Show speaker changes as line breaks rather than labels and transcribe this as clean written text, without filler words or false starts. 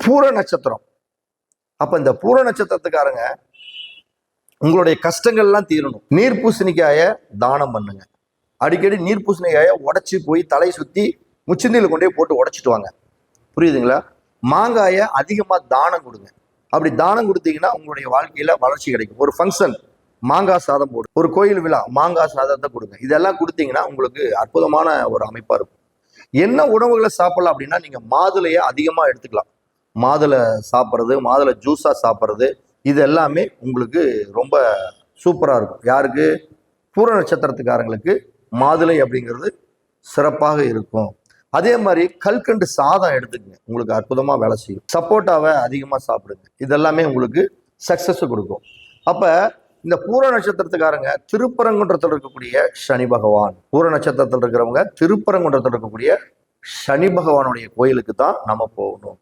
பூர நட்சத்திரம். அப்ப இந்த பூர நட்சத்திரத்துக்காரங்க உங்களுடைய கஷ்டங்கள்லாம் தீரணும். நீர் பூசணிக்காய தானம் பண்ணுங்க. அடிக்கடி நீர் பூசணிக்காய உடச்சி போய் தலை சுத்தி முச்சந்தியில கொண்டே போட்டு உடைச்சிட்டு வாங்க. புரியுதுங்களா? மாங்காய அதிகமா தானம் கொடுங்க. அப்படி தானம் கொடுத்தீங்கன்னா உங்களுடைய வாழ்க்கையில வளர்ச்சி கிடைக்கும். ஒரு ஃபங்க்ஷன் மாங்காய் சாதம் போடு, ஒரு கோயில் விழா மாங்காய் சாதத்தை கொடுங்க. இதெல்லாம் கொடுத்தீங்கன்னா உங்களுக்கு அற்புதமான ஒரு அமைப்பா இருக்கும். என்ன உணவுகளை சாப்பிடலாம் அப்படின்னா, நீங்க மாதுளையை அதிகமா எடுத்துக்கலாம். மாதுளை சாப்பிட்றது, மாதுளை ஜூஸா சாப்பிட்றது, இது எல்லாமே உங்களுக்கு ரொம்ப சூப்பரா இருக்கும். யாருக்கு? பூர நட்சத்திரத்துக்காரங்களுக்கு மாதுளை அப்படிங்கிறது சிறப்பாக இருக்கும். அதே மாதிரி கல்கண்டு சாதம் எடுத்துக்கங்க, உங்களுக்கு அற்புதமா வேலை செய்யும். சப்போட்டாவை அதிகமா சாப்பிடுங்க, இதெல்லாமே உங்களுக்கு சக்சஸ் கொடுக்கும். அப்ப இந்த பூர நட்சத்திரத்துக்காரங்க திருப்பரங்குன்றத்தில் இருக்கக்கூடிய சனி பகவான், பூர நட்சத்திரத்தில் இருக்கிறவங்க திருப்பரங்குன்றத்தில் இருக்கக்கூடிய சனி பகவானுடைய கோயிலுக்கு தான் நம்ம போகணும்.